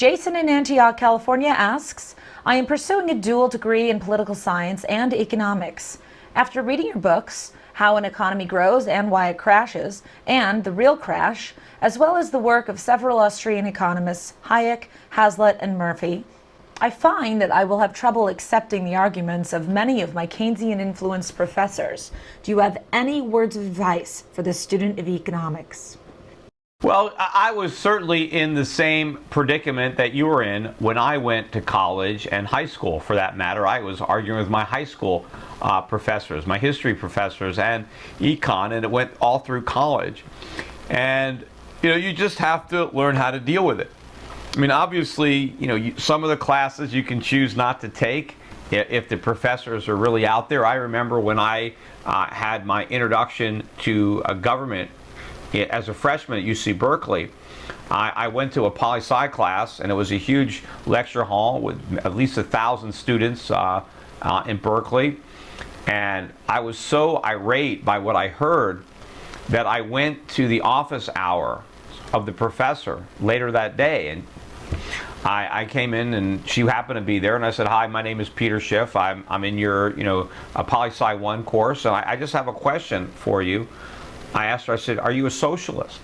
Jason in Antioch, California asks, I am pursuing a dual degree in political science and economics. After reading your books, How an Economy Grows and Why It Crashes, and The Real Crash, as well as the work of several Austrian economists, Hayek, Hazlitt, and Murphy, I find that I will have trouble accepting the arguments of many of my Keynesian-influenced professors. Do you have any words of advice for the student of economics? Well, I was certainly in the same predicament that you were in when I went to college and high school, for that matter. I was arguing with my high school professors, my history professors, and econ, and it went all through college. And, you just have to learn how to deal with it. I mean, obviously, some of the classes you can choose not to take if the professors are really out there. I remember when I had my introduction to government as a freshman at UC Berkeley, I went to a poli-sci class, and it was a huge lecture hall with at least 1,000 students in Berkeley. And I was so irate by what I heard that I went to the office hour of the professor later that day, and I came in, and she happened to be there, and I said, "Hi, my name is Peter Schiff. I'm in your, a Poli-Sci 1 course, and I just have a question for you." I asked her, I said, "Are you a socialist?"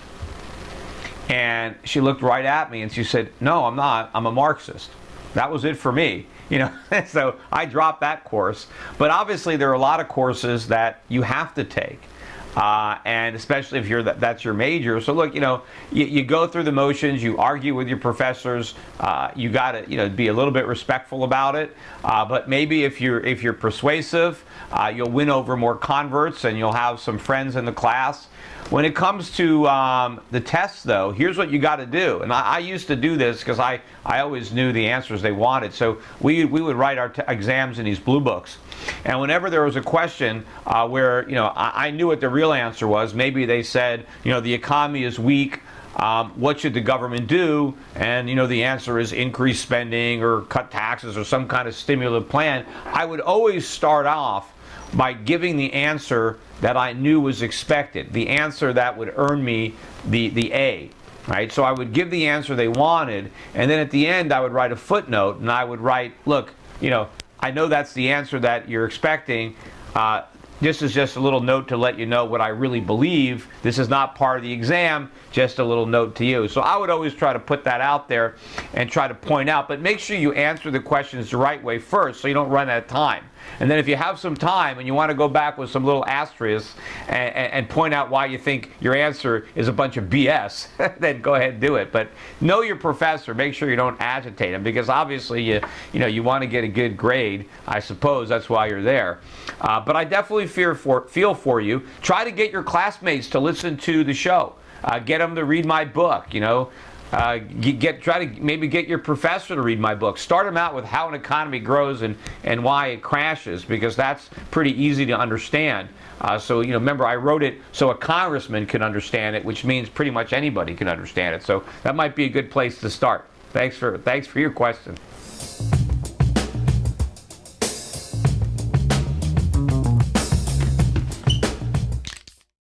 And she looked right at me, and she said, "No, I'm not. I'm a Marxist." That was it for me, So I dropped that course. But obviously, there are a lot of courses that you have to take. And especially if that's your major. So look, you go through the motions, you argue with your professors, you got to, be a little bit respectful about it. But maybe if you're persuasive, you'll win over more converts, and you'll have some friends in the class. When it comes to the tests, though, here's what you got to do. And I used to do this because I always knew the answers they wanted. So we would write our exams in these blue books. And whenever there was a question where, I knew what the real answer was, maybe they said, the economy is weak, what should the government do? And, the answer is increase spending or cut taxes or some kind of stimulative plan. I would always start off by giving the answer that I knew was expected, the answer that would earn me the A, right? So I would give the answer they wanted, and then at the end I would write a footnote, and I would write, look, I know that's the answer that you're expecting. This is just a little note to let you know what I really believe. This is not part of the exam, just a little note to you. So I would always try to put that out there and try to point out, but make sure you answer the questions the right way first so you don't run out of time. And then if you have some time and you want to go back with some little asterisks and point out why you think your answer is a bunch of BS, then go ahead and do it. But know your professor. Make sure you don't agitate him, because obviously you want to get a good grade. I suppose that's why you're there. But I definitely feel for you. Try to get your classmates to listen to the show. Get them to read my book. Try to maybe get your professor to read my book. Start them out with How an Economy Grows and Why It Crashes, because that's pretty easy to understand. So remember, I wrote it so a congressman could understand it, which means pretty much anybody can understand it. So that might be a good place to start. Thanks for your question.